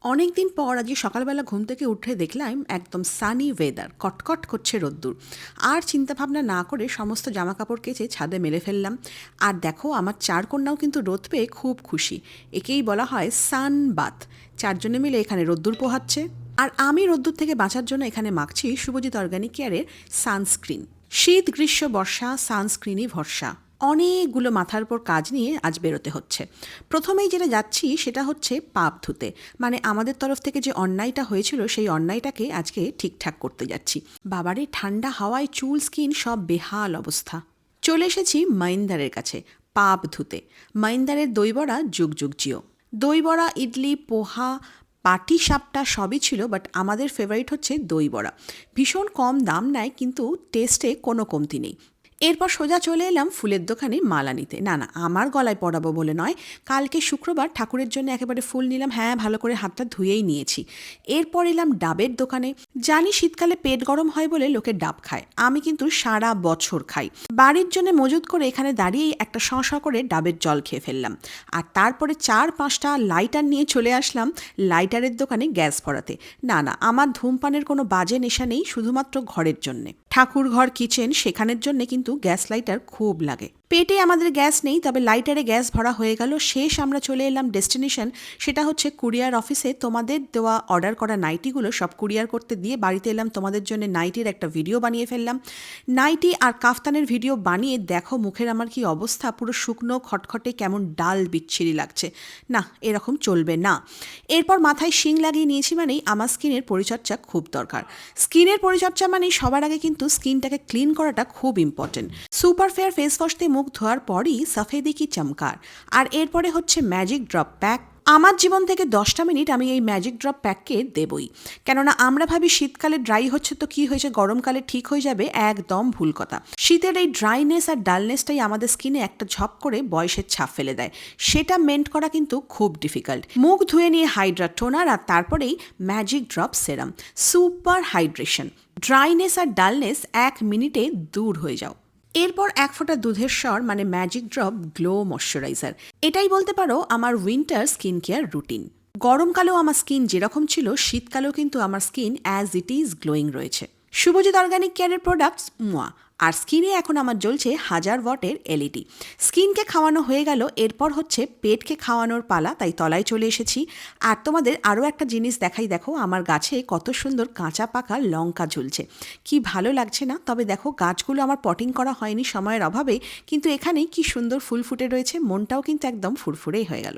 অনেকদিন পর আজকে সকালবেলা ঘুম থেকে উঠে দেখলাম একদম সানি ওয়েদার, কটকট করছে রোদ্দুর। আর চিন্তাভাবনা না করে সমস্ত জামাকাপড় কেচে ছাদে মেলে ফেললাম। আর দেখো, আমার চার কন্যাও কিন্তু রোদ পেয়ে খুব খুশি। একেই বলা হয় সানবাথ। চারজনে মিলে এখানে রোদ্দুর পোহাচ্ছে, আর আমি রোদ্দুর থেকে বাঁচার জন্য এখানে মাখছি শুভজিৎ অর্গানিক কেয়ারের সানস্ক্রিন। শীত গ্রীষ্ম বর্ষা, সানস্ক্রিনই ভরসা। অনেকগুলো মাথার উপর কাজ নিয়ে আজ বেরোতে হচ্ছে। প্রথমেই যেটা যাচ্ছি সেটা হচ্ছে পাপ ধুতে, মানে আমাদের তরফ থেকে যে অন্যায়টা হয়েছিল সেই অন্যায়টাকে আজকে ঠিকঠাক করতে যাচ্ছি। বাবারে, ঠান্ডা হাওয়ায় চুল স্কিন সব বেহাল অবস্থা। চলে এসেছি মাইন্দারের কাছে পাপ ধুতে। মাইন্দারের দই বড়া যুগ যুগ জিও। দই বড়া, ইডলি, পোহা, পাটি সাপটা সবই ছিল, বাট আমাদের ফেভারিট হচ্ছে দই বড়া। ভীষণ কম দাম নেয়, কিন্তু টেস্টে কোনো কমতি নেই। এরপর সোজা চলে এলাম ফুলের দোকানে মালা নিতে। না না, আমার গলায় পরাবো বলে নয়, কালকে শুক্রবার ঠাকুরের জন্য একেবারে ফুল নিলাম। হ্যাঁ, ভালো করে হাতটা ধুয়েই নিয়েছি। এরপর এলাম ডাবের দোকানে। জানি শীতকালে পেট গরম হয় বলে লোকে ডাব খায়, আমি কিন্তু সারা বছর খাই। বাড়ির জন্য মজুত করে এখানে দাঁড়িয়েই একটা শঁ করে ডাবের জল খেয়ে ফেললাম। আর তারপরে 4-5টা লাইটার নিয়ে চলে আসলাম লাইটারের দোকানে গ্যাস ভরাতে। না না, আমার ধূমপানের কোনো বাজে নেশা নেই, শুধুমাত্র ঘরের জন্যে। ঠাকুর ঘর, কিচেন, সেখানের জন্য কিন্তু গ্যাস লাইটার খুব লাগে। পেটে আমাদের গ্যাস নেই, তবে লাইটারে গ্যাস ভরা হয়ে গেল। শেষ আমরা চলে এলাম ডেস্টিনেশন, সেটা হচ্ছে কুরিয়ার অফিসে। তোমাদের দেওয়া অর্ডার করা নাইটিগুলো সব কুরিয়ার করতে দিয়ে বাড়িতে এলাম, তোমাদের জন্য নাইটির একটা ভিডিও বানিয়ে ফেললাম। নাইটি আর কাফতানের ভিডিও বানিয়ে দেখো মুখের আমার কি অবস্থা, পুরো শুকনো খটখটে কেমন ডাল বিচ্ছিরি লাগছে। না, এরকম চলবে না। এরপর মাথায় শিং লাগিয়ে নিয়েছি, মানেই আমার স্কিনের পরিচর্যা খুব দরকার। স্কিনের পরিচর্যা মানেই সবার আগে কিন্তু স্কিনটাকে ক্লিন করাটা খুব important. Super fair face wash দিয়ে মুখ ধোয়ার পরই সফেদি কি চমকার। আর এরপরে হচ্ছে ম্যাজিক ড্রপ প্যাক। আমার জীবন থেকে 10টা মিনিট আমি এই ম্যাজিক ড্রপ প্যাককে দেবই। কেননা আমরা ভাবি শীতকালে ড্রাই হচ্ছে তো কি হয়েছে, গরমকালে ঠিক হয়ে যাবে। একদম ভুল কথা। শীতের এই ড্রাইনেস আর ডালনেসটাই আমাদের স্কিনে একটা ঝপ করে বয়সের ছাপ ফেলে দেয়। সেটা মেন্ট করা কিন্তু খুব ডিফিকাল্ট। মুখ ধুয়ে নিয়ে হাইড্রা টোনার, আর তারপরেই ম্যাজিক ড্রপ সেরাম। সুপার হাইড্রেশন, ড্রাইনেস আর ডালনেস 1 মিনিটে দূর হয়ে যাও। এরপর 1 ফোঁটা দুধের স্বর, মানে ম্যাজিক ড্রপ গ্লো ময়শ্চারাইজার। এটাই বলতে পারো আমার উইন্টার স্কিন কেয়ার রুটিন। গরমকালেও আমার স্কিন যেরকম ছিল, শীতকালেও কিন্তু আমার skin as it is glowing রয়েছে। শুভজিৎ অর্গানিক কেয়ারের প্রোডাক্টস মুয়া। আর স্কিনে এখন আমার জ্বলছে 1000 ওয়াটের এলইডি। স্কিনকে খাওয়ানো হয়ে গেল, এরপর হচ্ছে পেটকে খাওয়ানোর পালা, তাই তলায় চলে এসেছি। আর তোমাদের আরও একটা জিনিস দেখাই, দেখো আমার গাছে কত সুন্দর কাঁচা পাকা লঙ্কা ঝুলছে। কি ভালো লাগছে না? তবে দেখো, গাছগুলো আমার পটিং করা হয়নি সময়ের অভাবে, কিন্তু এখানেই কি সুন্দর ফুল ফুটে রয়েছে, মনটাও কিন্তু একদম ফুরফুরেই হয়ে গেল।